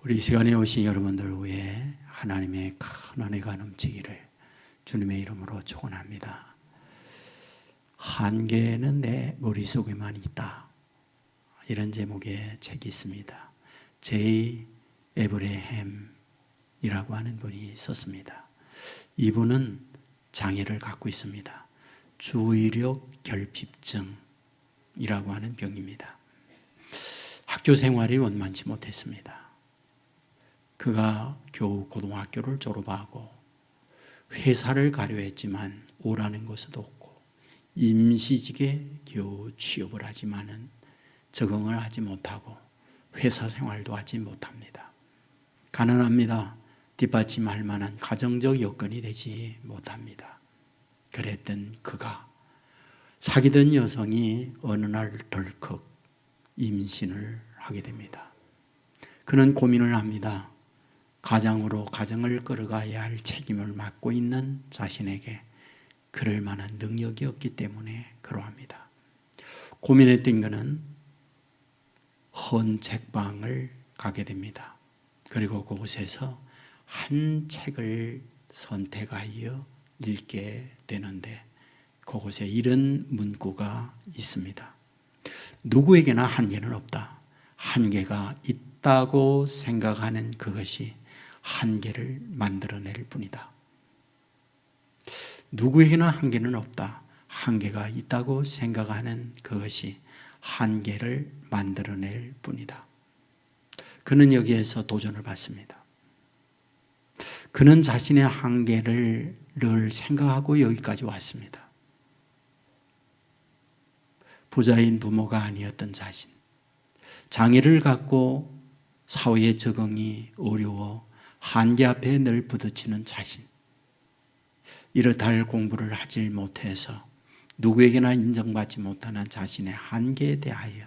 우리 이 시간에 오신 여러분들 위해 하나님의 큰 은혜가 넘치기를 주님의 이름으로 축원합니다. 한계는 내 머릿속에만 있다. 이런 제목의 책이 있습니다. 제이 에브레햄이라고 하는 분이 썼습니다. 이분은 장애를 갖고 있습니다. 주의력 결핍증이라고 하는 병입니다. 학교 생활이 원만치 못했습니다. 그가 겨우 고등학교를 졸업하고 회사를 가려 했지만 오라는 곳도 없고 임시직에 겨우 취업을 하지만은 적응을 하지 못하고 회사 생활도 하지 못합니다. 가난합니다. 뒷받침할 만한 가정적 여건이 되지 못합니다. 그랬던 그가 사귀던 여성이 어느 날 덜컥 임신을 하게 됩니다. 그는 고민을 합니다. 가장으로 가정을 끌어가야 할 책임을 맡고 있는 자신에게 그럴 만한 능력이 없기 때문에 그러합니다. 고민했던 그는 헌 책방을 가게 됩니다. 그리고 그곳에서 한 책을 선택하여 읽게 되는데 그곳에 이런 문구가 있습니다. 누구에게나 한계는 없다. 한계가 있다고 생각하는 그것이 한계를 만들어낼 뿐이다. 누구에게나 한계는 없다. 한계가 있다고 생각하는 그것이 한계를 만들어낼 뿐이다. 그는 여기에서 도전을 받습니다. 그는 자신의 한계를 늘 생각하고 여기까지 왔습니다. 부자인 부모가 아니었던 자신, 장애를 갖고 사회에 적응이 어려워 한계 앞에 늘 부딪히는 자신, 이렇다 할 공부를 하지 못해서 누구에게나 인정받지 못하는 자신의 한계에 대하여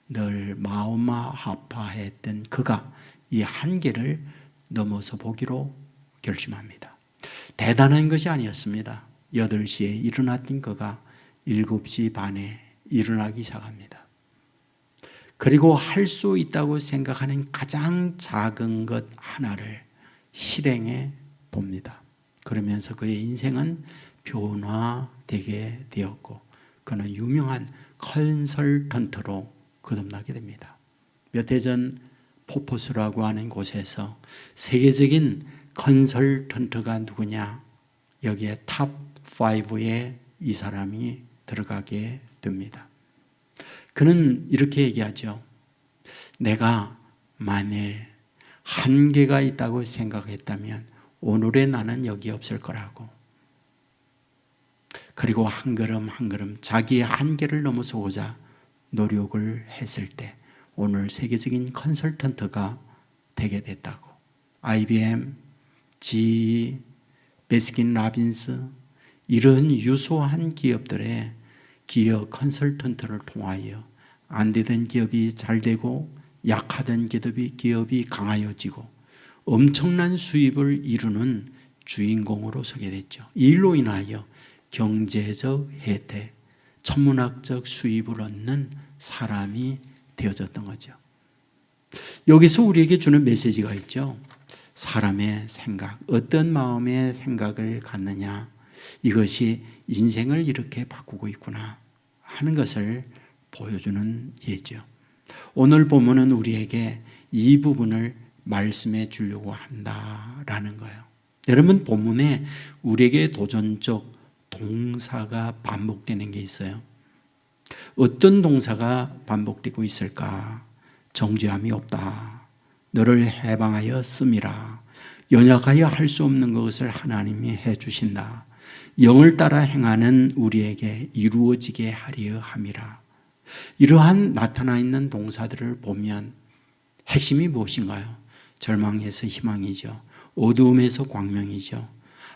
늘 마음 아파했던 그가 이 한계를 넘어서 보기로 결심합니다. 대단한 것이 아니었습니다. 8시에 일어났던 그가 7시 반에 일어나기 시작합니다. 그리고 할 수 있다고 생각하는 가장 작은 것 하나를 실행해 봅니다. 그러면서 그의 인생은 변화되게 되었고 그는 유명한 컨설턴트로 거듭나게 됩니다. 몇 해 전 포포스라고 하는 곳에서 세계적인 컨설턴트가 누구냐, 여기에 탑 5에 이 사람이 들어가게 됩니다. 그는 이렇게 얘기하죠. 내가 만일 한계가 있다고 생각했다면 오늘의 나는 여기 없을 거라고. 그리고 한 걸음 한 걸음 자기의 한계를 넘어서고자 노력을 했을 때 오늘 세계적인 컨설턴트가 되게 됐다고. IBM, GE, 베스킨 라빈스 이런 유수한 기업들의 기업 컨설턴트를 통하여 안 되던 기업이 잘 되고 약하던 기업이 강하여지고 엄청난 수입을 이루는 주인공으로 서게 됐죠. 이 일로 인하여 경제적 혜택, 천문학적 수입을 얻는 사람이 되어졌던 거죠. 여기서 우리에게 주는 메시지가 있죠. 사람의 생각, 어떤 마음의 생각을 갖느냐, 이것이 인생을 이렇게 바꾸고 있구나 하는 것을 보여주는 예죠. 오늘 본문은 우리에게 이 부분을 말씀해 주려고 한다라는 거예요. 여러분, 본문에 우리에게 도전적 동사가 반복되는 게 있어요. 어떤 동사가 반복되고 있을까? 정죄함이 없다. 너를 해방하여 씀이라. 연약하여 할 수 없는 것을 하나님이 해주신다. 영을 따라 행하는 우리에게 이루어지게 하려 함이라. 이러한 나타나 있는 동사들을 보면 핵심이 무엇인가요? 절망에서 희망이죠. 어두움에서 광명이죠.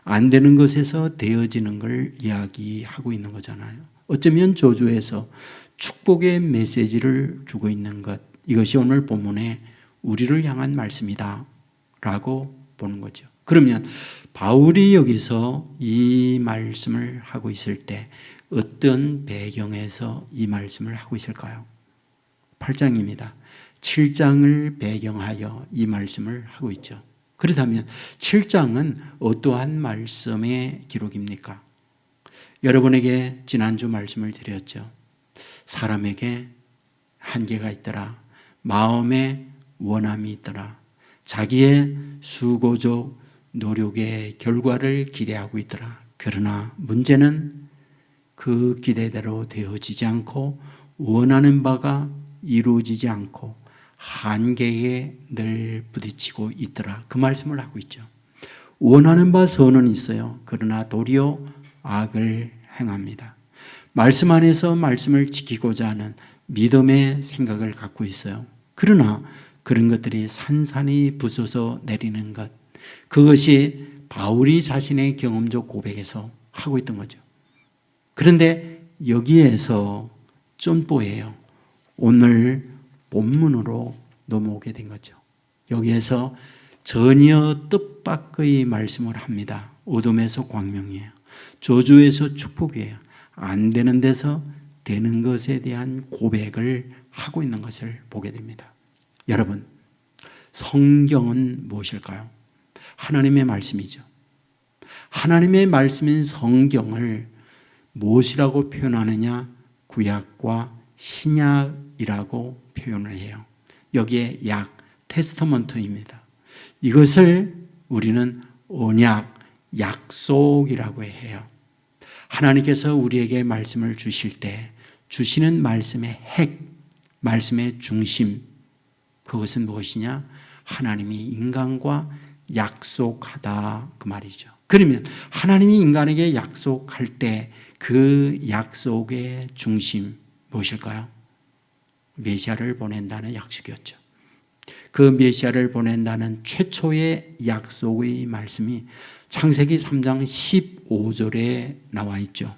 안 되는 것에서 되어지는 걸 이야기하고 있는 거잖아요. 어쩌면 저주에서 축복의 메시지를 주고 있는 것, 이것이 오늘 본문에 우리를 향한 말씀이다 라고 보는 거죠. 그러면 바울이 여기서 이 말씀을 하고 있을 때 어떤 배경에서 이 말씀을 하고 있을까요? 8장입니다. 7장을 배경하여 이 말씀을 하고 있죠. 그렇다면 7장은 어떠한 말씀의 기록입니까? 여러분에게 지난주 말씀을 드렸죠. 사람에게 한계가 있더라. 마음에 원함이 있더라. 자기의 수고적 노력의 결과를 기대하고 있더라. 그러나 문제는 그 기대대로 되어지지 않고 원하는 바가 이루어지지 않고 한계에 늘 부딪히고 있더라. 그 말씀을 하고 있죠. 원하는 바 선은 있어요. 그러나 도리어 악을 행합니다. 말씀 안에서 말씀을 지키고자 하는 믿음의 생각을 갖고 있어요. 그러나 그런 것들이 산산이 부서져 내리는 것, 그것이 바울이 자신의 경험적 고백에서 하고 있던 거죠. 그런데 여기에서 쫀뽀예요. 오늘 본문으로 넘어오게 된 거죠. 여기에서 전혀 뜻밖의 말씀을 합니다. 어둠에서 광명이에요. 저주에서 축복이에요. 안 되는 데서 되는 것에 대한 고백을 하고 있는 것을 보게 됩니다. 여러분, 성경은 무엇일까요? 하나님의 말씀이죠. 하나님의 말씀인 성경을 무엇이라고 표현하느냐? 구약과 신약이라고 표현을 해요. 여기에 약, 테스터먼트입니다. 이것을 우리는 언약, 약속이라고 해요. 하나님께서 우리에게 말씀을 주실 때 주시는 말씀의 핵, 말씀의 중심, 그것은 무엇이냐? 하나님이 인간과 약속하다, 그 말이죠. 그러면 하나님이 인간에게 약속할 때 그 약속의 중심 무엇일까요? 메시아를 보낸다는 약속이었죠. 그 메시아를 보낸다는 최초의 약속의 말씀이 창세기 3장 15절에 나와 있죠.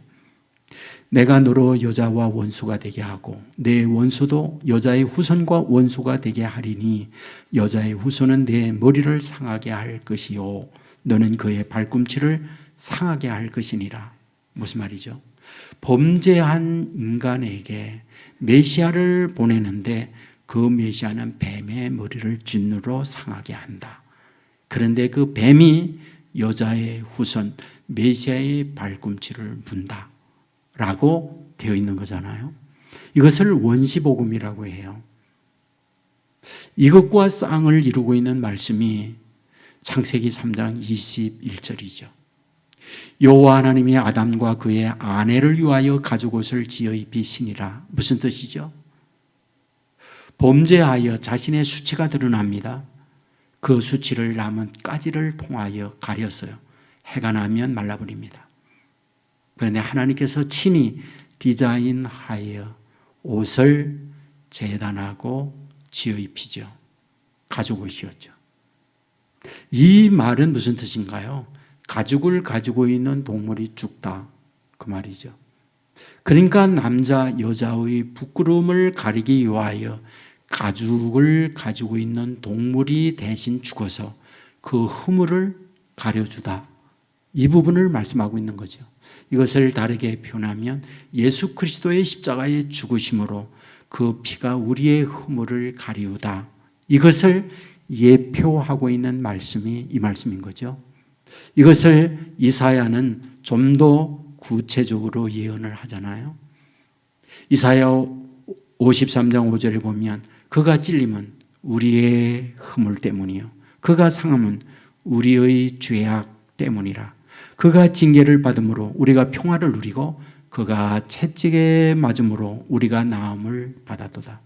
내가 너로 여자와 원수가 되게 하고 내 원수도 여자의 후손과 원수가 되게 하리니 여자의 후손은 내 머리를 상하게 할 것이요 너는 그의 발꿈치를 상하게 할 것이니라. 무슨 말이죠? 범죄한 인간에게 메시아를 보내는데 그 메시아는 뱀의 머리를 진으로 상하게 한다. 그런데 그 뱀이 여자의 후손 메시아의 발꿈치를 문다 라고 되어 있는 거잖아요. 이것을 원시복음이라고 해요. 이것과 쌍을 이루고 있는 말씀이 창세기 3장 21절이죠. 여호와 하나님이 아담과 그의 아내를 위하여 가죽옷을 지어 입히시니라. 무슨 뜻이죠? 범죄하여 자신의 수치가 드러납니다. 그 수치를 남은 가지를 통하여 가렸어요. 해가 나면 말라버립니다. 그런데 하나님께서 친히 디자인하여 옷을 재단하고 지어 입히죠. 가죽옷이었죠. 이 말은 무슨 뜻인가요? 가죽을 가지고 있는 동물이 죽다, 그 말이죠. 그러니까 남자 여자의 부끄러움을 가리기 위하여 가죽을 가지고 있는 동물이 대신 죽어서 그 허물을 가려주다, 이 부분을 말씀하고 있는 거죠. 이것을 다르게 표현하면 예수 그리스도의 십자가의 죽으심으로 그 피가 우리의 허물을 가리우다, 이것을 예표하고 있는 말씀이 이 말씀인 거죠. 이것을 이사야는 좀 더 구체적으로 예언을 하잖아요. 이사야 53장 5절에 보면 그가 찔림은 우리의 허물 때문이요 그가 상함은 우리의 죄악 때문이라. 그가 징계를 받음으로 우리가 평화를 누리고 그가 채찍에 맞음으로 우리가 나음을 받았도다.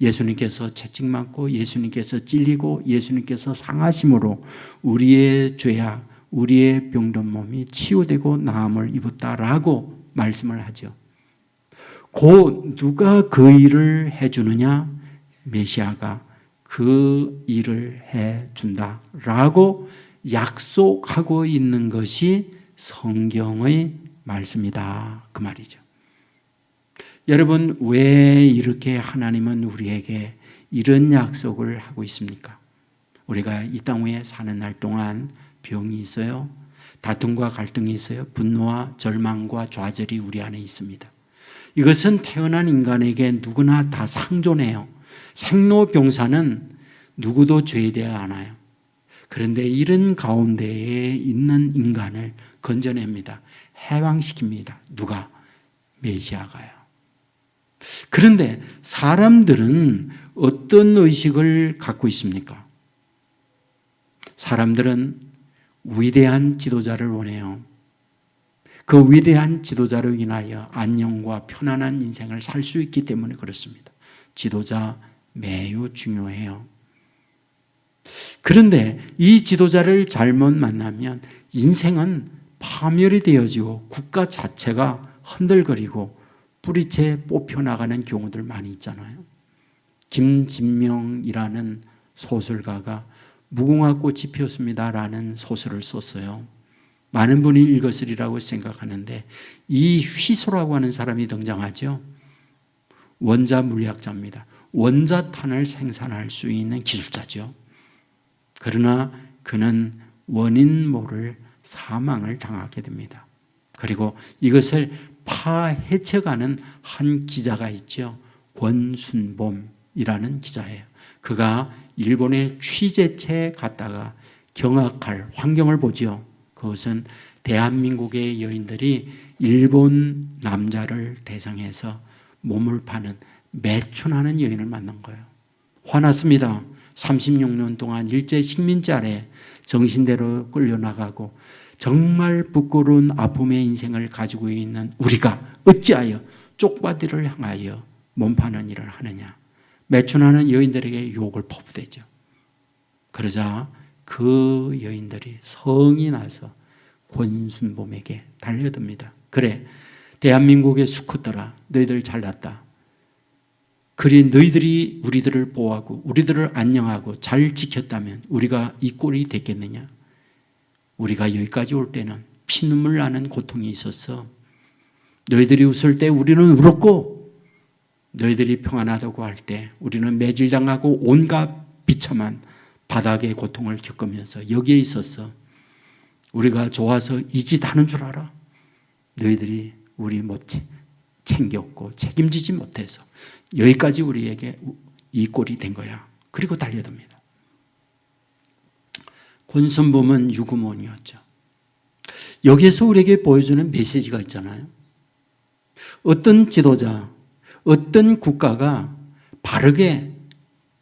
예수님께서 채찍 맞고 예수님께서 찔리고 예수님께서 상하심으로 우리의 죄악, 우리의 병든 몸이 치유되고 나음을 입었다라고 말씀을 하죠. 곧 누가 그 일을 해주느냐? 메시아가 그 일을 해준다라고 약속하고 있는 것이 성경의 말씀이다, 그 말이죠. 여러분, 왜 이렇게 하나님은 우리에게 이런 약속을 하고 있습니까? 우리가 이 땅 위에 사는 날 동안 병이 있어요. 다툼과 갈등이 있어요. 분노와 절망과 좌절이 우리 안에 있습니다. 이것은 태어난 인간에게 누구나 다 상존해요. 생로병사는 누구도 죄되어야 하나요? 그런데 이런 가운데에 있는 인간을 건져냅니다. 해방시킵니다. 누가? 메시아가요. 그런데 사람들은 어떤 의식을 갖고 있습니까? 사람들은 위대한 지도자를 원해요. 그 위대한 지도자로 인하여 안녕과 편안한 인생을 살 수 있기 때문에 그렇습니다. 지도자 매우 중요해요. 그런데 이 지도자를 잘못 만나면 인생은 파멸이 되어지고 국가 자체가 흔들거리고 뿌리채 뽑혀나가는 경우들 많이 있잖아요. 김진명이라는 소설가가 무궁화 꽃이 피었습니다라는 소설을 썼어요. 많은 분이 읽었으리라고 생각하는데 이 휘소라고 하는 사람이 등장하죠. 원자 물리학자입니다. 원자탄을 생산할 수 있는 기술자죠. 그러나 그는 원인 모를 사망을 당하게 됩니다. 그리고 이것을 파헤쳐가는 한 기자가 있죠. 권순봄이라는 기자예요. 그가 일본의 취재체에 갔다가 경악할 환경을 보죠. 그것은 대한민국의 여인들이 일본 남자를 대상해서 몸을 파는 매춘하는 여인을 만난 거예요. 화났습니다. 36년 동안 일제 식민지 아래 정신대로 끌려나가고 정말 부끄러운 아픔의 인생을 가지고 있는 우리가 어찌하여 쪽바디를 향하여 몸파는 일을 하느냐. 매춘하는 여인들에게 욕을 퍼부대죠. 그러자 그 여인들이 성이 나서 권순봄에게 달려듭니다. 그래, 대한민국의 수컷들아, 너희들 잘났다. 그리 너희들이 우리들을 보호하고 우리들을 안녕하고 잘 지켰다면 우리가 이 꼴이 됐겠느냐. 우리가 여기까지 올 때는 피눈물 나는 고통이 있었어. 너희들이 웃을 때 우리는 울었고 너희들이 평안하다고 할 때 우리는 매질당하고 온갖 비참한 바닥의 고통을 겪으면서 여기에 있었어. 우리가 좋아서 이 짓 하는 줄 알아? 너희들이 우리 못 챙겼고 책임지지 못해서 여기까지 우리에게 이 꼴이 된 거야. 그리고 달려듭니다. 권순봄은 유구몬이었죠. 여기에서 우리에게 보여주는 메시지가 있잖아요. 어떤 지도자, 어떤 국가가 바르게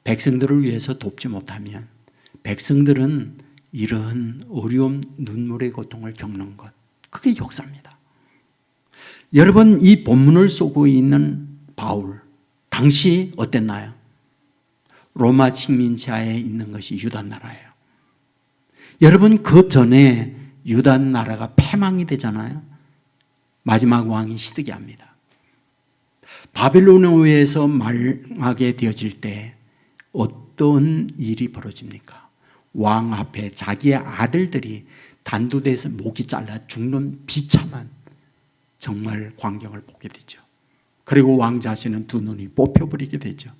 백성들을 위해서 돕지 못하면 백성들은 이러한 어려움, 눈물의 고통을 겪는 것, 그게 역사입니다. 여러분, 이 본문을 쏘고 있는 바울, 당시 어땠나요? 로마 식민지하에 있는 것이 유다 나라예요. 여러분, 그 전에 유다 나라가 패망이 되잖아요. 마지막 왕이 시드기야입니다. 바벨론에 의해서 망하게 되어질 때 어떤 일이 벌어집니까? 왕 앞에 자기의 아들들이 단두대에서 목이 잘라 죽는 비참한 정말 광경을 보게 되죠. 그리고 왕 자신은 두 눈이 뽑혀버리게 되죠.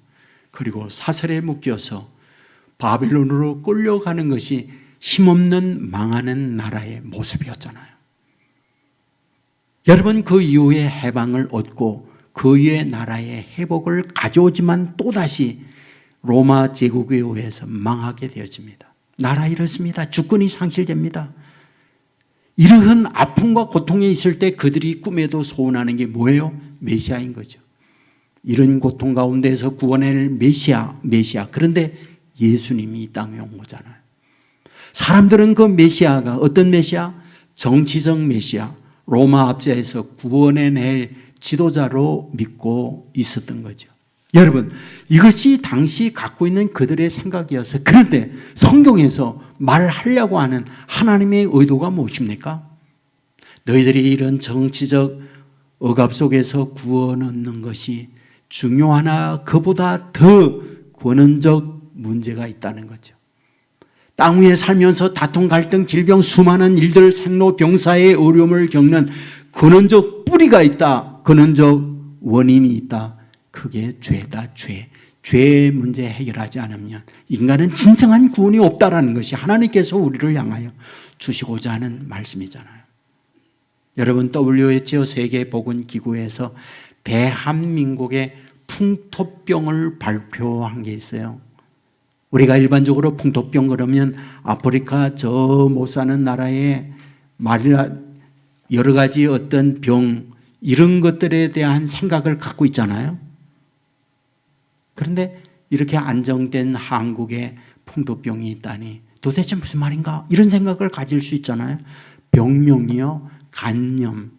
그리고 사슬에 묶여서 바벨론으로 끌려가는 것이 힘없는 망하는 나라의 모습이었잖아요. 여러분, 그 이후에 해방을 얻고 그 이후에 나라의 회복을 가져오지만 또다시 로마 제국에 의해서 망하게 되어집니다. 나라 이렇습니다. 주권이 상실됩니다. 이러한 아픔과 고통에 있을 때 그들이 꿈에도 소원하는 게 뭐예요? 메시아인 거죠. 이런 고통 가운데서 구원할 메시아. 그런데 예수님이 이 땅에 온 거잖아요. 사람들은 그 메시아가 어떤 메시아? 정치적 메시아, 로마 압제에서 구원해낼 지도자로 믿고 있었던 거죠. 여러분, 이것이 당시 갖고 있는 그들의 생각이어서, 그런데 성경에서 말하려고 하는 하나님의 의도가 무엇입니까? 너희들이 이런 정치적 억압 속에서 구원 얻는 것이 중요하나 그보다 더 근원적 문제가 있다는 거죠. 땅 위에 살면서 다툼, 갈등, 질병, 수많은 일들, 생로, 병사의 어려움을 겪는 근원적 뿌리가 있다. 근원적 원인이 있다. 그게 죄다, 죄. 죄의 문제 해결하지 않으면 인간은 진정한 구원이 없다라는 것이 하나님께서 우리를 향하여 주시고자 하는 말씀이잖아요. 여러분, WHO 세계보건기구에서 대한민국의 풍토병을 발표한 게 있어요. 우리가 일반적으로 풍토병 그러면 아프리카 저 못 사는 나라에 여러 가지 어떤 병 이런 것들에 대한 생각을 갖고 있잖아요. 그런데 이렇게 안정된 한국에 풍토병이 있다니 도대체 무슨 말인가 이런 생각을 가질 수 있잖아요. 병명이요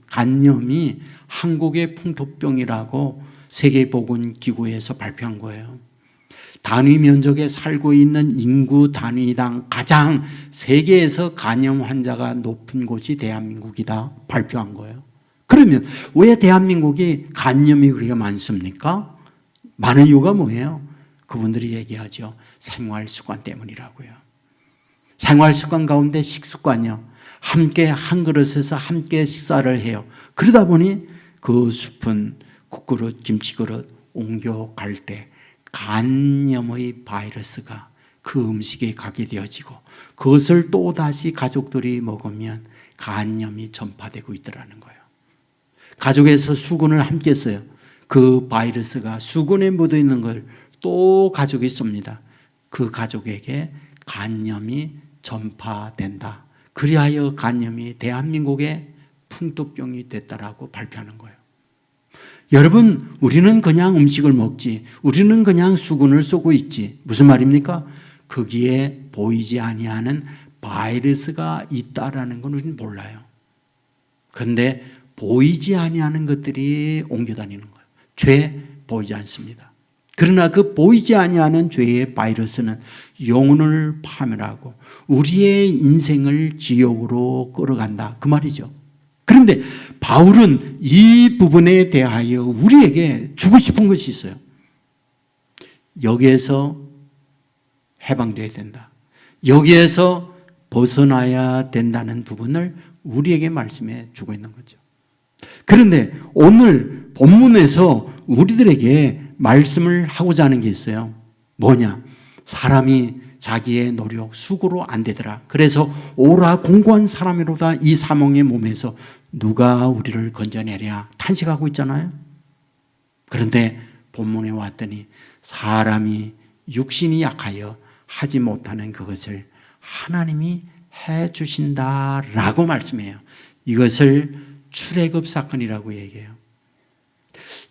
간염이 한국의 풍토병이라고 세계보건기구에서 발표한 거예요. 단위 면적에 살고 있는 인구 단위당 가장 세계에서 간염 환자가 높은 곳이 대한민국이다 발표한 거예요. 그러면 왜 대한민국이 간염이 그렇게 많습니까? 많은 이유가 뭐예요? 그분들이 얘기하죠. 생활 습관 때문이라고요. 생활 습관 가운데 식습관이요. 함께 한 그릇에서 함께 식사를 해요. 그러다 보니 그 숲은 국그릇, 김치그릇 옮겨갈 때 간염의 바이러스가 그 음식에 가게 되어지고 그것을 또다시 가족들이 먹으면 간염이 전파되고 있더라는 거예요. 가족에서 수건을 함께 써요. 그 바이러스가 수건에 묻어 있는 걸 또 가족이 씁니다. 그 가족에게 간염이 전파된다. 그리하여 간염이 대한민국의 풍토병이 됐다라고 발표하는 거예요. 여러분, 우리는 그냥 음식을 먹지, 우리는 그냥 수건을 쓰고 있지. 무슨 말입니까? 거기에 보이지 아니하는 바이러스가 있다라는 건 우리는 몰라요. 그런데 보이지 아니하는 것들이 옮겨다니는 거예요. 죄 보이지 않습니다. 그러나 그 보이지 아니하는 죄의 바이러스는 영혼을 파멸하고 우리의 인생을 지옥으로 끌어간다. 그 말이죠. 그런데 바울은 이 부분에 대하여 우리에게 주고 싶은 것이 있어요. 여기에서 해방되어야 된다. 여기에서 벗어나야 된다는 부분을 우리에게 말씀해 주고 있는 거죠. 그런데 오늘 본문에서 우리들에게 말씀을 하고자 하는 게 있어요. 뭐냐? 사람이 자기의 노력, 수고로 안 되더라. 그래서 오라 공고한 사람이로다 이 사망의 몸에서 누가 우리를 건져내랴 탄식하고 있잖아요. 그런데 본문에 왔더니 사람이 육신이 약하여 하지 못하는 그것을 하나님이 해 주신다라고 말씀해요. 이것을 출애굽 사건이라고 얘기해요.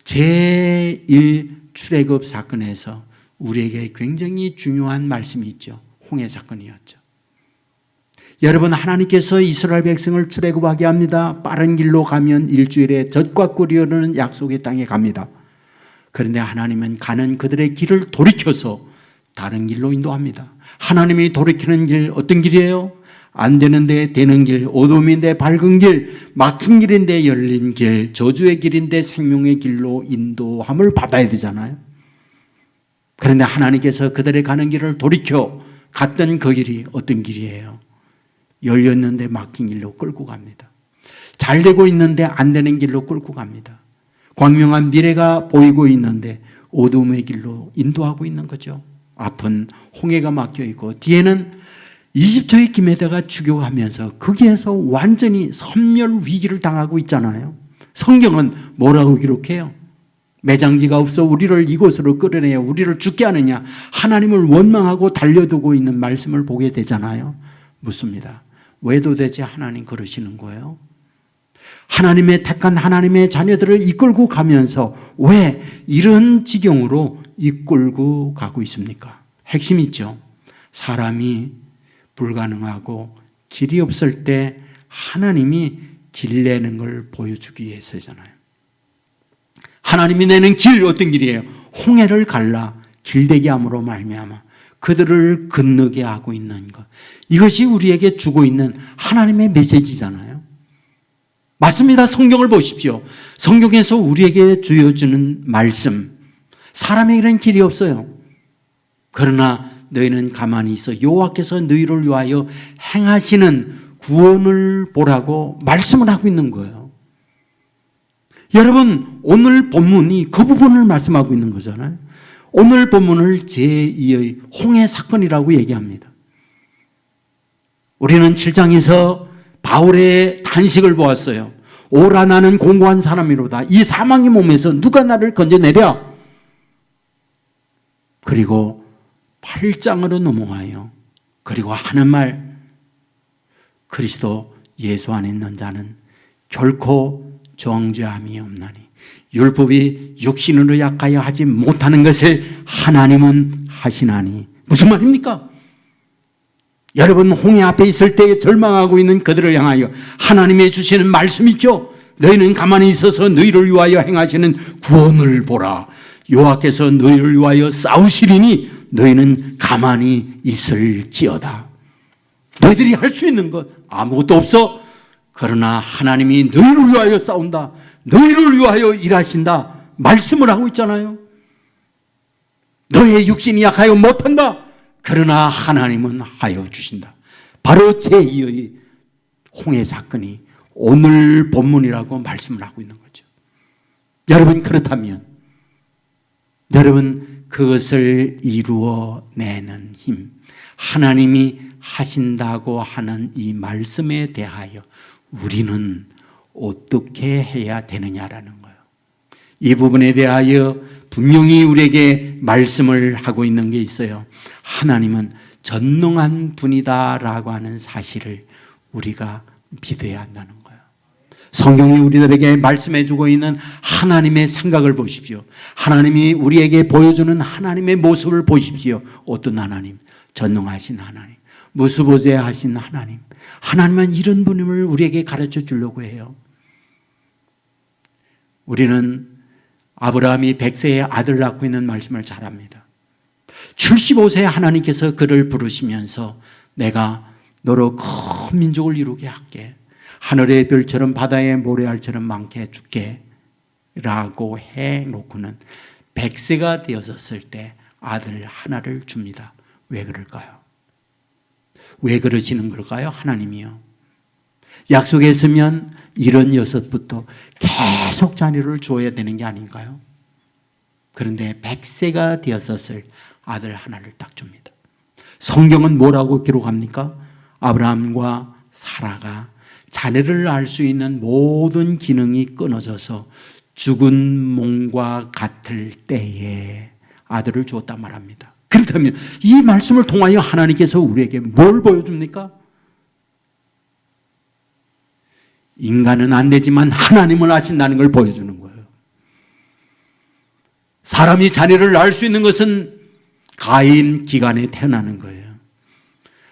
제1 출애굽 사건에서 우리에게 굉장히 중요한 말씀이 있죠. 홍해 사건이었죠. 여러분, 하나님께서 이스라엘 백성을 출애굽하게 합니다. 빠른 길로 가면 일주일에 젖과 꿀이 흐르는 약속의 땅에 갑니다. 그런데 하나님은 가는 그들의 길을 돌이켜서 다른 길로 인도합니다. 하나님이 돌이키는 길 어떤 길이에요? 안 되는데 되는 길, 어둠인데 밝은 길, 막힌 길인데 열린 길, 저주의 길인데 생명의 길로 인도함을 받아야 되잖아요. 그런데 하나님께서 그들의 가는 길을 돌이켜 갔던 그 길이 어떤 길이에요? 열렸는데 막힌 길로 끌고 갑니다. 잘 되고 있는데 안 되는 길로 끌고 갑니다. 광명한 미래가 보이고 있는데 어둠의 길로 인도하고 있는 거죠. 앞은 홍해가 막혀 있고 뒤에는 이집트의 기메다가 추격하면서 거기에서 완전히 섬멸 위기를 당하고 있잖아요. 성경은 뭐라고 기록해요? 매장지가 없어 우리를 이곳으로 끌어내어 우리를 죽게 하느냐, 하나님을 원망하고 달려두고 있는 말씀을 보게 되잖아요. 묻습니다. 왜 도대체 하나님 그러시는 거예요? 하나님의 택한 하나님의 자녀들을 이끌고 가면서 왜 이런 지경으로 이끌고 가고 있습니까? 핵심이 있죠. 사람이 불가능하고 길이 없을 때 하나님이 길 내는 걸 보여주기 위해서잖아요. 하나님이 내는 길 어떤 길이에요? 홍해를 갈라 길되게 함으로 말미암아 그들을 건너게 하고 있는 것. 이것이 우리에게 주고 있는 하나님의 메시지잖아요. 맞습니다. 성경을 보십시오. 성경에서 우리에게 주어주는 말씀. 사람에게는 길이 없어요. 그러나 너희는 가만히 있어 여호와께서 너희를 위하여 행하시는 구원을 보라고 말씀을 하고 있는 거예요. 여러분, 오늘 본문이 그 부분을 말씀하고 있는 거잖아요. 오늘 본문을 제2의 홍해 사건이라고 얘기합니다. 우리는 7장에서 바울의 탄식을 보았어요. 오라 나는 공고한 사람이로다. 이 사망의 몸에서 누가 나를 건져내랴? 그리고 8장으로 넘어와요. 그리고 하는 말, 그리스도 예수 안에 있는 자는 결코 정죄함이 없나니 율법이 육신으로 약하여 하지 못하는 것을 하나님은 하시나니. 무슨 말입니까? 여러분, 홍해 앞에 있을 때 절망하고 있는 그들을 향하여 하나님이 주시는 말씀 있죠? 너희는 가만히 있어서 너희를 위하여 행하시는 구원을 보라. 여호와께서 너희를 위하여 싸우시리니 너희는 가만히 있을지어다. 너희들이 할 수 있는 것 아무것도 없어. 그러나 하나님이 너희를 위하여 싸운다. 너희를 위하여 일하신다. 말씀을 하고 있잖아요. 너희의 육신이 약하여 못한다. 그러나 하나님은 하여 주신다. 바로 제2의 홍해 사건이 오늘 본문이라고 말씀을 하고 있는 거죠. 여러분, 그렇다면 여러분, 그것을 이루어내는 힘, 하나님이 하신다고 하는 이 말씀에 대하여 우리는 어떻게 해야 되느냐라는 거예요. 이 부분에 대하여 분명히 우리에게 말씀을 하고 있는 게 있어요. 하나님은 전능한 분이다라고 하는 사실을 우리가 믿어야 한다는 거예요. 성경이 우리들에게 말씀해 주고 있는 하나님의 생각을 보십시오. 하나님이 우리에게 보여주는 하나님의 모습을 보십시오. 어떤 하나님? 전능하신 하나님, 무수보좌하신 하나님. 하나님은 이런 분임을 우리에게 가르쳐 주려고 해요. 우리는 아브라함이 100세의 아들 낳고 있는 말씀을 잘 압니다. 75세에 하나님께서 그를 부르시면서 내가 너로 큰 민족을 이루게 할게. 하늘의 별처럼 바다의 모래알처럼 많게 해줄게 라고 해놓고는 100세가 되었을 때 아들 하나를 줍니다. 왜 그럴까요? 왜 그러시는 걸까요? 하나님이요. 약속했으면 76부터 계속 자녀를 줘야 되는 게 아닌가요? 그런데 100세가 되었을 아들 하나를 딱 줍니다. 성경은 뭐라고 기록합니까? 아브라함과 사라가 자녀를 낳을 수 있는 모든 기능이 끊어져서 죽은 몸과 같을 때에 아들을 주었단 말합니다. 그렇다면 이 말씀을 통하여 하나님께서 우리에게 뭘 보여줍니까? 인간은 안 되지만 하나님은 하신다는 걸 보여주는 거예요. 사람이 자녀를 낳을 수 있는 것은 가인 기간에 태어나는 거예요.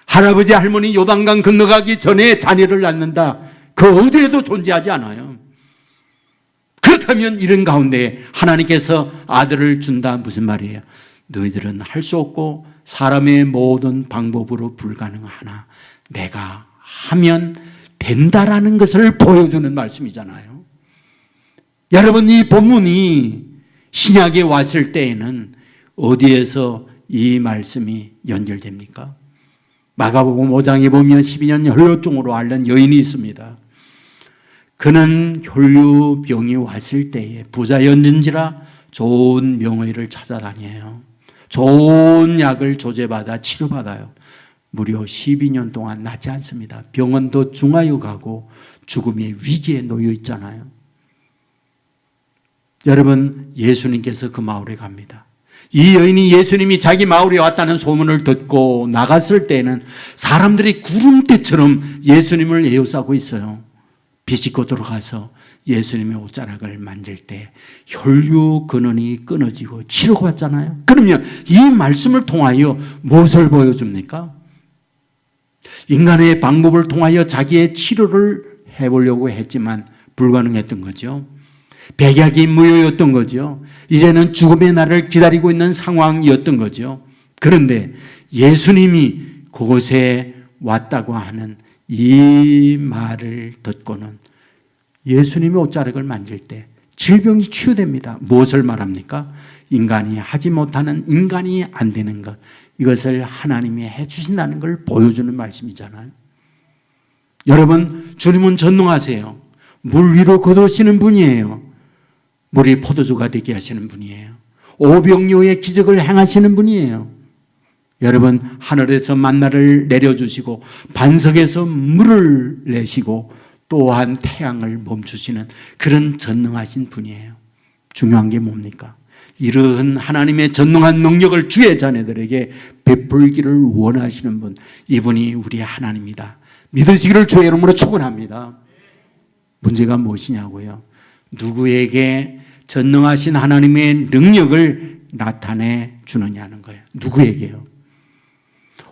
할아버지 할머니 요단강 건너가기 전에 자녀를 낳는다. 그 어디에도 존재하지 않아요. 그렇다면 이런 가운데 하나님께서 아들을 준다. 무슨 말이에요? 너희들은 할 수 없고 사람의 모든 방법으로 불가능하나 내가 하면 된다라는 것을 보여주는 말씀이잖아요. 여러분, 이 본문이 신약에 왔을 때에는 어디에서 이 말씀이 연결됩니까? 마가복음 5장에 보면 12년 혈루증으로 앓는 여인이 있습니다. 그는 혈루병이 왔을 때에 부자였는지라 좋은 명의를 찾아다녀요. 좋은 약을 조제받아 치료받아요. 무려 12년 동안 낫지 않습니다. 병원도 중하여 가고 죽음의 위기에 놓여 있잖아요. 여러분, 예수님께서 그 마을에 갑니다. 이 여인이 예수님이 자기 마을에 왔다는 소문을 듣고 나갔을 때는 사람들이 구름대처럼 예수님을 에워싸고 있어요. 비집고 들어가서 예수님의 옷자락을 만질 때 혈류 근원이 끊어지고 치료받잖아요. 그러면 이 말씀을 통하여 무엇을 보여줍니까? 인간의 방법을 통하여 자기의 치료를 해보려고 했지만 불가능했던 거죠. 백약이 무효였던 거죠. 이제는 죽음의 날을 기다리고 있는 상황이었던 거죠. 그런데 예수님이 그곳에 왔다고 하는 이 말을 듣고는 예수님의 옷자락을 만질 때 질병이 치유됩니다. 무엇을 말합니까? 인간이 하지 못하는, 인간이 안 되는 것, 이것을 하나님이 해주신다는 걸 보여주는 말씀이잖아요. 여러분, 주님은 전능하세요. 물 위로 걷으시는 분이에요. 물이 포도주가 되게 하시는 분이에요. 오병이어의 기적을 행하시는 분이에요. 여러분, 하늘에서 만나를 내려주시고 반석에서 물을 내시고 또한 태양을 멈추시는 그런 전능하신 분이에요. 중요한 게 뭡니까? 이러한 하나님의 전능한 능력을 주의 자녀들에게 베풀기를 원하시는 분, 이분이 우리의 하나님이다. 믿으시기를 주의 이름으로 축원합니다. 문제가 무엇이냐고요? 누구에게 전능하신 하나님의 능력을 나타내 주느냐는 거예요. 누구에게요?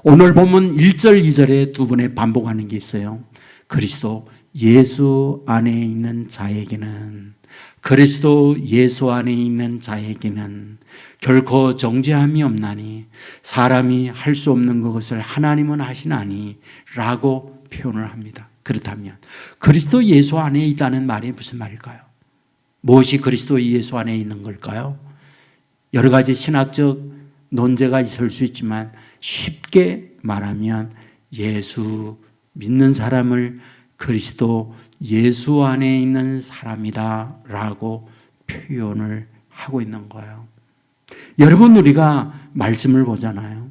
오늘 보면 1절, 2절에 두 번에 반복하는 게 있어요. 그리스도 예수 안에 있는 자에게는, 그리스도 예수 안에 있는 자에게는 결코 정죄함이 없나니 사람이 할 수 없는 것을 하나님은 하시나니 라고 표현을 합니다. 그렇다면 그리스도 예수 안에 있다는 말이 무슨 말일까요? 무엇이 그리스도 예수 안에 있는 걸까요? 여러 가지 신학적 논제가 있을 수 있지만 쉽게 말하면 예수 믿는 사람을 그리스도 예수 안에 있는 사람이다 라고 표현을 하고 있는 거예요. 여러분, 우리가 말씀을 보잖아요.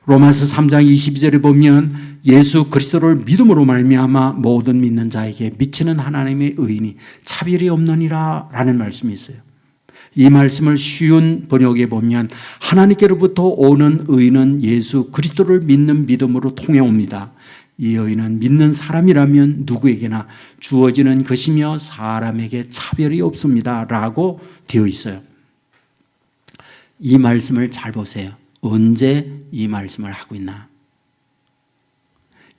로마서 3장 22절에 보면 예수 그리스도를 믿음으로 말미암아 모든 믿는 자에게 미치는 하나님의 의인이 차별이 없느니라 라는 말씀이 있어요. 이 말씀을 쉬운 번역에 보면 하나님께로부터 오는 의는 예수 그리스도를 믿는 믿음으로 통해옵니다. 이 의는 믿는 사람이라면 누구에게나 주어지는 것이며 사람에게 차별이 없습니다 라고 되어 있어요. 이 말씀을 잘 보세요. 언제 이 말씀을 하고 있나?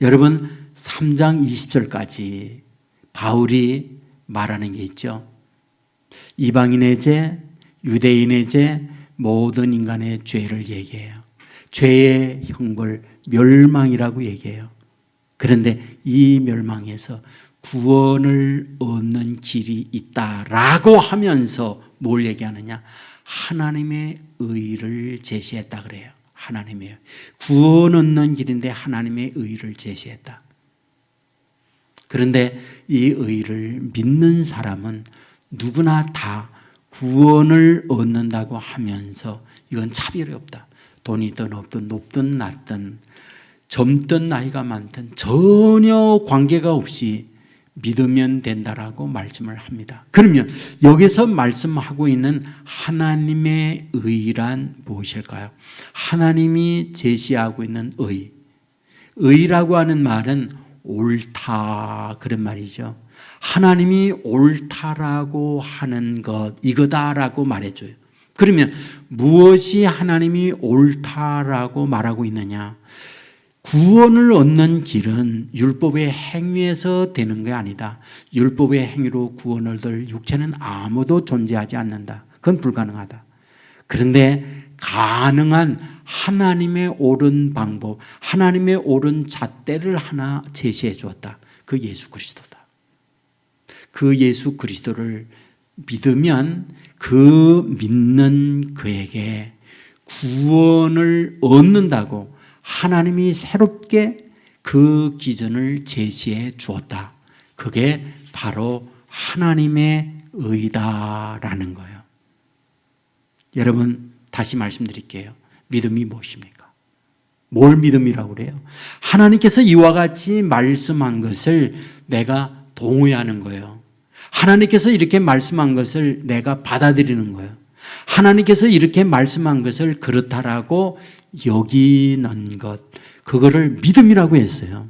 여러분, 3장 20절까지 바울이 말하는 게 있죠. 이방인의 죄, 유대인의 죄, 모든 인간의 죄를 얘기해요. 죄의 형벌, 멸망이라고 얘기해요. 그런데 이 멸망에서 구원을 얻는 길이 있다라고 하면서 뭘 얘기하느냐? 하나님의 의를 제시했다 그래요. 하나님의 구원 얻는 길인데 하나님의 의를 제시했다. 그런데 이 의를 믿는 사람은 누구나 다 구원을 얻는다고 하면서 이건 차별이 없다. 돈이 있든 없든 높든 낮든 젊든 나이가 많든 전혀 관계가 없이 믿으면 된다라고 말씀을 합니다. 그러면 여기서 말씀하고 있는 하나님의 의란 무엇일까요? 하나님이 제시하고 있는 의. 의라고 하는 말은 옳다 그런 말이죠. 하나님이 옳다라고 하는 것 이거다라고 말해줘요. 그러면 무엇이 하나님이 옳다라고 말하고 있느냐? 구원을 얻는 길은 율법의 행위에서 되는 게 아니다. 율법의 행위로 구원을 얻을 육체는 아무도 존재하지 않는다. 그건 불가능하다. 그런데 가능한 하나님의 옳은 방법, 하나님의 옳은 잣대를 하나 제시해 주었다. 그 예수 그리스도다. 그 예수 그리스도를 믿으면 그 믿는 그에게 구원을 얻는다고 하나님이 새롭게 그 기준을 제시해 주었다. 그게 바로 하나님의 의다라는 거예요. 여러분, 다시 말씀드릴게요. 믿음이 무엇입니까? 뭘 믿음이라고 그래요? 하나님께서 이와 같이 말씀한 것을 내가 동의하는 거예요. 하나님께서 이렇게 말씀한 것을 내가 받아들이는 거예요. 하나님께서 이렇게 말씀한 것을 그렇다라고 여기는 것, 그거를 믿음이라고 했어요.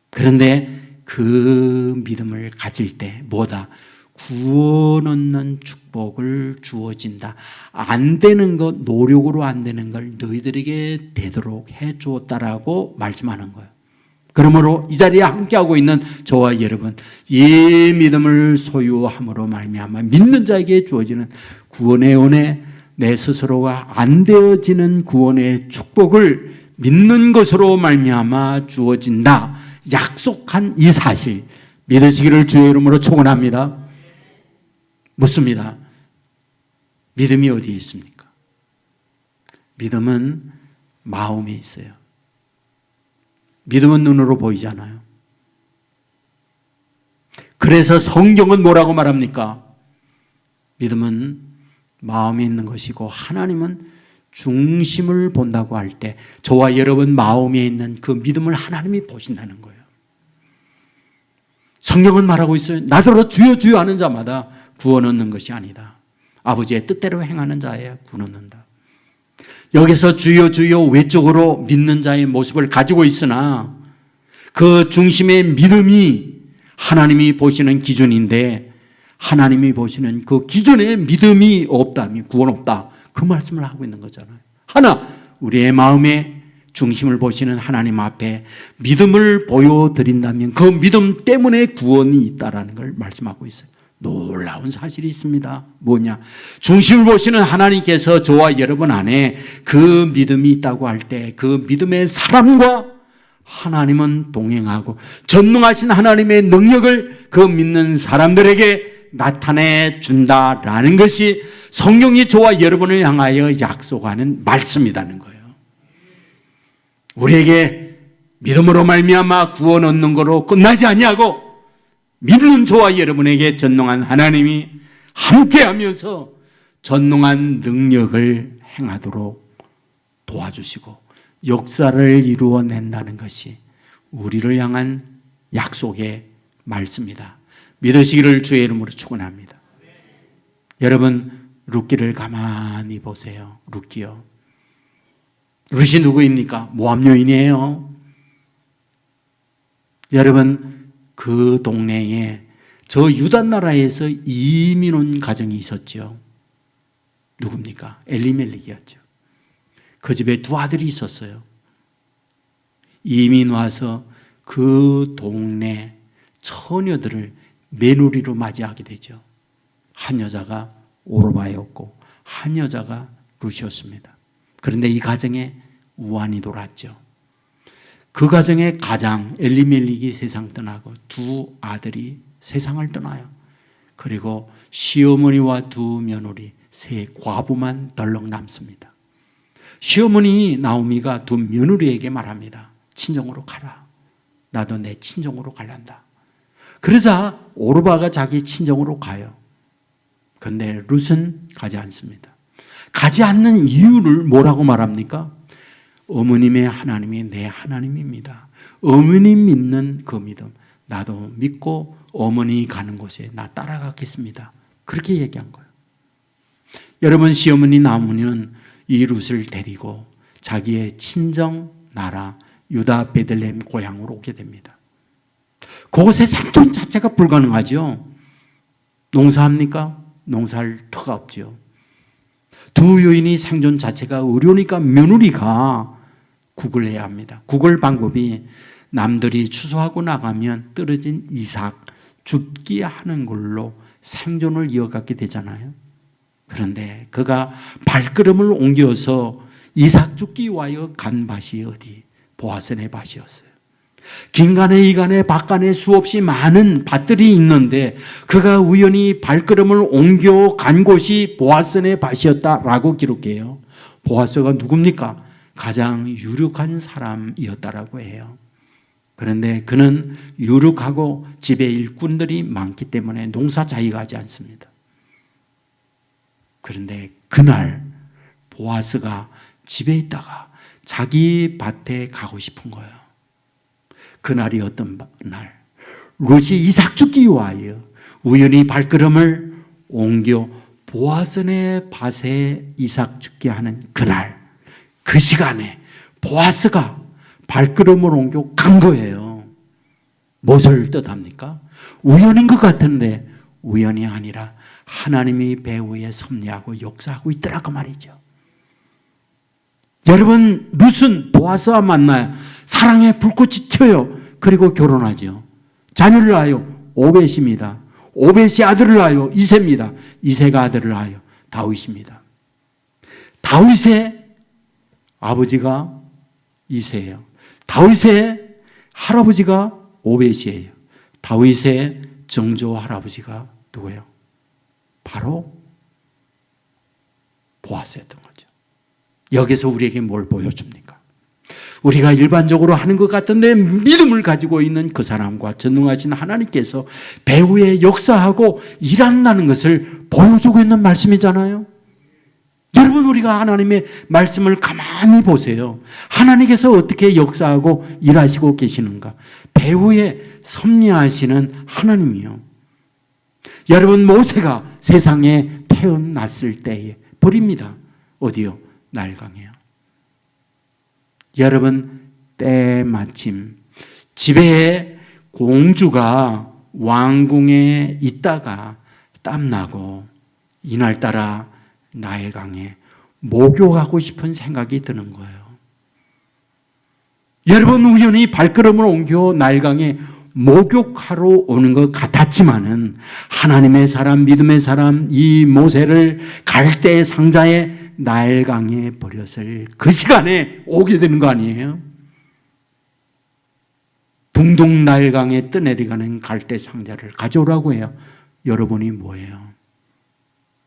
그런데 그 믿음을 가질 때 뭐다? 구원 얻는 축복을 주어진다. 안 되는 것, 노력으로 안 되는 걸 너희들에게 되도록 해 주었다라고 말씀하는 거예요. 그러므로 이 자리에 함께하고 있는 저와 여러분, 이 믿음을 소유함으로 말미암아 믿는 자에게 주어지는 구원의 은혜, 내 스스로가 안 되어지는 구원의 축복을 믿는 것으로 말미암아 주어진다. 약속한 이 사실 믿으시기를 주의 이름으로 축원합니다. 묻습니다. 믿음이 어디에 있습니까? 믿음은 마음에 있어요. 믿음은 눈으로 보이잖아요. 그래서 성경은 뭐라고 말합니까? 믿음은 마음에 있는 것이고 하나님은 중심을 본다고 할 때 저와 여러분 마음에 있는 그 믿음을 하나님이 보신다는 거예요. 성경은 말하고 있어요. 나더러 주여 주여 하는 자마다 구원 얻는 것이 아니다. 아버지의 뜻대로 행하는 자에 구원 얻는다. 여기서 주여 주여 외적으로 믿는 자의 모습을 가지고 있으나 그 중심의 믿음이 하나님이 보시는 기준인데 하나님이 보시는 그 기준에 믿음이 없다면 구원 없다. 그 말씀을 하고 있는 거잖아요. 하나 우리의 마음에 중심을 보시는 하나님 앞에 믿음을 보여드린다면 그 믿음 때문에 구원이 있다라는 걸 말씀하고 있어요. 놀라운 사실이 있습니다. 뭐냐? 중심을 보시는 하나님께서 저와 여러분 안에 그 믿음이 있다고 할 때 그 믿음의 사람과 하나님은 동행하고 전능하신 하나님의 능력을 그 믿는 사람들에게 나타내 준다라는 것이 성경이 저와 여러분을 향하여 약속하는 말씀이라는 거예요. 우리에게 믿음으로 말미암아 구원 얻는 거로 끝나지 아니하고 믿는 저와 여러분에게 전능한 하나님이 함께하면서 전능한 능력을 행하도록 도와주시고 역사를 이루어낸다는 것이 우리를 향한 약속의 말씀이다. 믿으시기를 주의 이름으로 축원합니다. 여러분 룻기를 가만히 보세요. 룻기요. 룻이 누구입니까? 모압 여인이에요. 여러분 그 동네에 저 유다 나라에서 이민 온 가정이 있었죠. 누굽니까? 엘리멜렉이었죠. 그 집에 두 아들이 있었어요. 이민 와서 그 동네 처녀들을 며느리로 맞이하게 되죠. 한 여자가 오르바였고 한 여자가 룻이었습니다. 그런데 이 가정에 우환이 돌았죠. 그 가정의 가장 엘리멜렉이 세상 떠나고 두 아들이 세상을 떠나요. 그리고 시어머니와 두 며느리, 세 과부만 덜렁 남습니다. 시어머니 나오미가 두 며느리에게 말합니다. 친정으로 가라. 나도 내 친정으로 갈란다. 그러자 오르바가 자기 친정으로 가요. 그런데 룻은 가지 않습니다. 가지 않는 이유를 뭐라고 말합니까? 어머님의 하나님이 내 하나님입니다. 어머님 믿는 그 믿음 나도 믿고 어머니 가는 곳에 나 따라가겠습니다. 그렇게 얘기한 거예요. 여러분 시어머니 나오미는 이 룻을 데리고 자기의 친정 나라 유다 베들레헴 고향으로 오게 됩니다. 그곳에 생존 자체가 불가능하죠. 농사합니까? 농사할 터가 없죠. 두 여인이 생존 자체가 어려우니까 며느리가 국을 해야 합니다. 국을 방법이 남들이 추수하고 나가면 떨어진 이삭 죽게 하는 걸로 생존을 이어가게 되잖아요. 그런데 그가 발걸음을 옮겨서 이삭 죽기 위하여 간 밭이 어디? 보아스네 밭이었어요. 긴간에 이간에 박간에 수없이 많은 밭들이 있는데 그가 우연히 발걸음을 옮겨 간 곳이 보아스네 밭이었다라고 기록해요. 보아스가 누굽니까? 가장 유력한 사람이었다라고 해요. 그런데 그는 유력하고 집에 일꾼들이 많기 때문에 농사 자기가 하지 않습니다. 그런데 그날 보아스가 집에 있다가 자기 밭에 가고 싶은 거예요. 그날이 어떤 날? 룻이 이삭 죽기 위하여 우연히 발걸음을 옮겨 보아스네 밭에 이삭 죽게 하는 그날, 그 시간에 보아스가 발걸음을 옮겨 간 거예요. 무엇을 뜻합니까? 우연인 것 같은데 우연이 아니라 하나님이 배후에 섭리하고 역사하고 있더라고 말이죠. 여러분 룻은 보아스와 만나요. 사랑의 불꽃이 튀어요. 그리고 결혼하죠. 자녀를 낳아요. 오벳입니다. 오벳이 아들을 낳아요. 이새입니다. 이새가 아들을 낳아요. 다윗입니다. 다윗의 아버지가 이새예요. 다윗의 할아버지가 오벳이에요. 다윗의 정조 할아버지가 누구예요? 바로 보아스였던 거죠. 여기서 우리에게 뭘 보여줍니까? 우리가 일반적으로 하는 것 같은데 믿음을 가지고 있는 그 사람과 전능하신 하나님께서 배후에 역사하고 일한다는 것을 보여주고 있는 말씀이잖아요. 여러분 우리가 하나님의 말씀을 가만히 보세요. 하나님께서 어떻게 역사하고 일하시고 계시는가. 배후에 섭리하시는 하나님이요. 여러분, 모세가 세상에 태어났을 때에 버립니다. 어디요? 나일강이에요. 여러분, 때마침 집에 공주가 왕궁에 있다가 땀나고 이날따라 나일강에 목욕하고 싶은 생각이 드는 거예요. 여러분, 우연히 발걸음을 옮겨 나일강에 목욕하러 오는 것 같았지만은 하나님의 사람, 믿음의 사람, 이 모세를 갈대 상자에 나일강에 버렸을 그 시간에 오게 되는 거 아니에요? 둥둥 나일강에 떠내려가는 갈대 상자를 가져오라고 해요. 여러분이 뭐예요?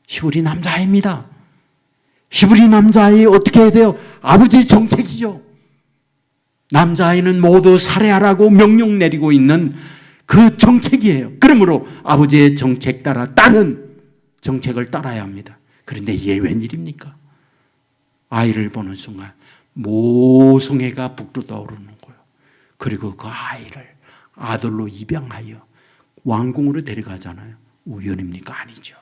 히브리 남자아이입니다. 히브리 남자아이 어떻게 해야 돼요? 아버지의 정책이죠. 남자아이는 모두 살해하라고 명령 내리고 있는 그 정책이에요. 그러므로 아버지의 정책 따라 딸은 정책을 따라야 합니다. 그런데 이게 웬일입니까? 아이를 보는 순간 모성애가 북돋아오르는 거예요. 그리고 그 아이를 아들로 입양하여 왕궁으로 데려가잖아요. 우연입니까? 아니죠.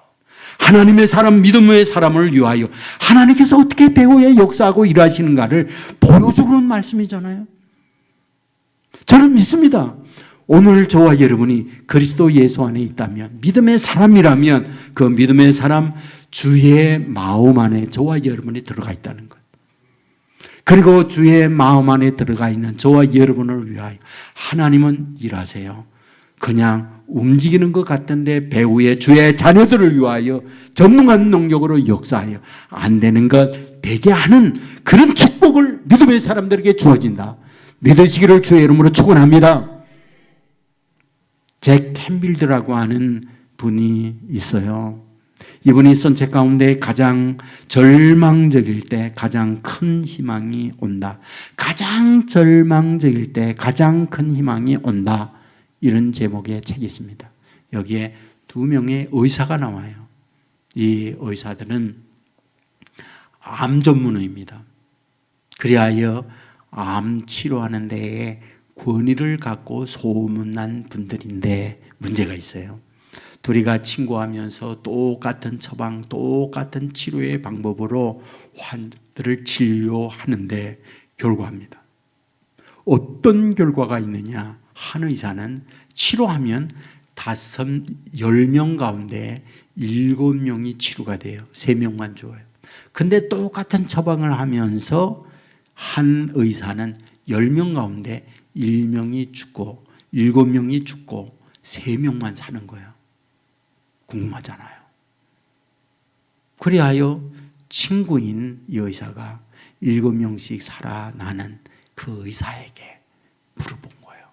하나님의 사람, 믿음의 사람을 위하여 하나님께서 어떻게 배후에 역사하고 일하시는가를 보여주는 말씀이잖아요. 저는 믿습니다. 오늘 저와 여러분이 그리스도 예수 안에 있다면, 믿음의 사람이라면 그 믿음의 사람 주의 마음 안에 저와 여러분이 들어가 있다는 것. 그리고 주의 마음 안에 들어가 있는 저와 여러분을 위하여 하나님은 일하세요. 그냥 움직이는 것 같은데 배후에 주의 자녀들을 위하여 전능한 능력으로 역사하여 안 되는 것 되게 하는 그런 축복을 믿음의 사람들에게 주어진다. 믿으시기를 주의 이름으로 축원합니다. 잭 캠빌드라고 하는 분이 있어요. 이분이 선책 가운데 가장 절망적일 때 가장 큰 희망이 온다. 가장 절망적일 때 가장 큰 희망이 온다. 이런 제목의 책이 있습니다. 여기에 2명의 의사가 나와요. 이 의사들은 암 전문의입니다. 그리하여 암 치료하는 데에 권위를 갖고 소문난 분들인데 문제가 있어요. 둘이가 친구하면서 똑같은 처방, 똑같은 치료의 방법으로 환자들을 치료하는데 결과합니다. 어떤 결과가 있느냐? 한 의사는 치료하면 10명 가운데 7명이 치료가 돼요. 3명만 죽어요. 근데 똑같은 처방을 하면서 한 의사는 10명 가운데 1명이 죽고 7명이 죽고 3명만 사는 거예요. 궁금하잖아요. 그리하여 친구인 이 의사가 7명씩 살아나는 그 의사에게 물어본 거예요.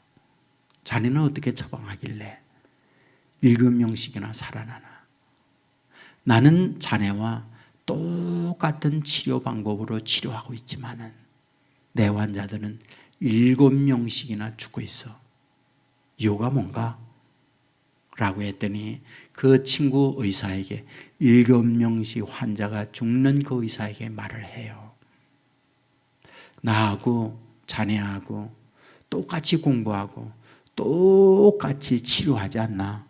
자네는 어떻게 처방하길래 7명씩이나 살아나나? 나는 자네와 똑같은 치료 방법으로 치료하고 있지만은 내 환자들은 7명씩이나 죽고 있어. 이유가 뭔가? 라고 했더니 그 친구 의사에게 7명씩 환자가 죽는 그 의사에게 말을 해요. 나하고 자네하고 똑같이 공부하고 똑같이 치료하지 않나?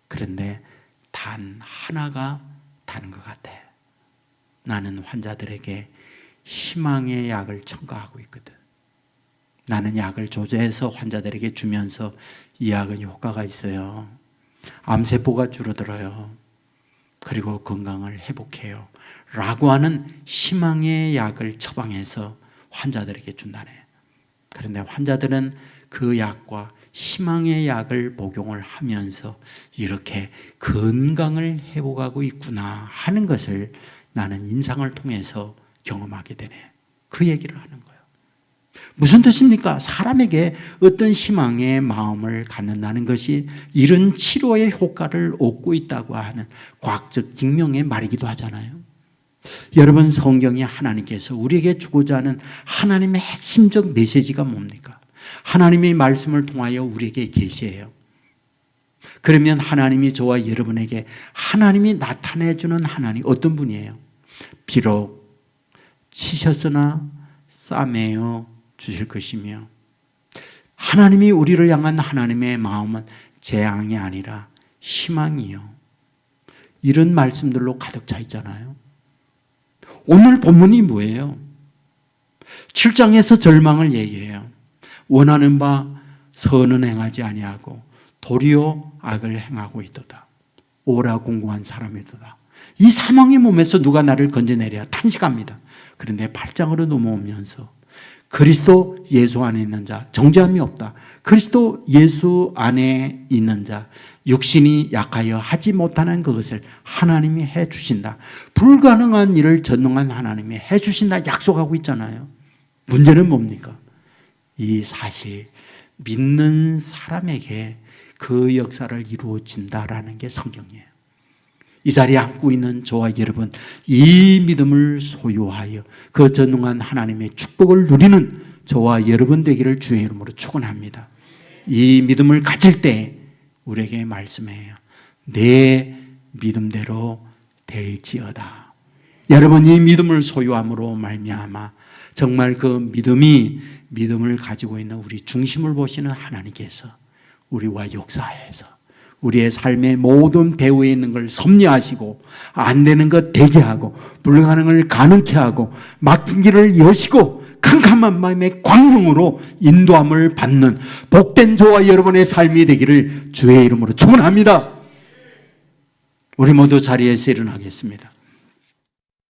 그런데 단 하나가 다른 것 같아. 나는 환자들에게 희망의 약을 첨가하고 있거든. 나는 약을 조제해서 환자들에게 주면서 이 약은 효과가 있어요. 암세포가 줄어들어요. 그리고 건강을 회복해요. 라고 하는 희망의 약을 처방해서 환자들에게 준다네. 그런데 환자들은 그 약과 희망의 약을 복용을 하면서 이렇게 건강을 회복하고 있구나 하는 것을 나는 임상을 통해서 경험하게 되네. 그 얘기를 하는 거예요. 무슨 뜻입니까? 사람에게 어떤 희망의 마음을 갖는다는 것이 이런 치료의 효과를 얻고 있다고 하는 과학적 증명의 말이기도 하잖아요. 여러분, 성경이 하나님께서 우리에게 주고자 하는 하나님의 핵심적 메시지가 뭡니까? 하나님의 말씀을 통하여 우리에게 계시해요. 그러면 하나님이 저와 여러분에게 하나님이 나타내주는 하나님 어떤 분이에요? 비록 치셨으나 싸매어 주실 것이며, 하나님이 우리를 향한 하나님의 마음은 재앙이 아니라 희망이요. 이런 말씀들로 가득 차 있잖아요. 오늘 본문이 뭐예요? 7장에서 절망을 얘기해요. 원하는 바 선은 행하지 아니하고 도리어 악을 행하고 있도다. 오라 공고한 사람이도다. 이 사망의 몸에서 누가 나를 건져내랴 탄식합니다. 그런데 8장으로 넘어오면서 그리스도 예수 안에 있는 자 정죄함이 없다. 그리스도 예수 안에 있는 자 육신이 약하여 하지 못하는 그것을 하나님이 해주신다. 불가능한 일을 전능한 하나님이 해주신다 약속하고 있잖아요. 문제는 뭡니까? 이 사실 믿는 사람에게 그 역사를 이루어진다라는 게 성경이에요. 이 자리에 앉고 있는 저와 여러분, 이 믿음을 소유하여 그 전능한 하나님의 축복을 누리는 저와 여러분 되기를 주의 이름으로 축원합니다. 이 믿음을 가질 때 우리에게 말씀해요. 내 믿음대로 될지어다. 여러분, 이 믿음을 소유함으로 말미암아 정말 그 믿음을 가지고 있는 우리 중심을 보시는 하나님께서 우리와 역사해서 우리의 삶의 모든 배후에 있는 걸 섭리하시고 안 되는 것 되게 하고 불가능을 가능케 하고 막힌 길을 여시고 캄캄한 마음의 광명으로 인도함을 받는 복된 저와 여러분의 삶이 되기를 주의 이름으로 축원합니다. 우리 모두 자리에서 일어나겠습니다.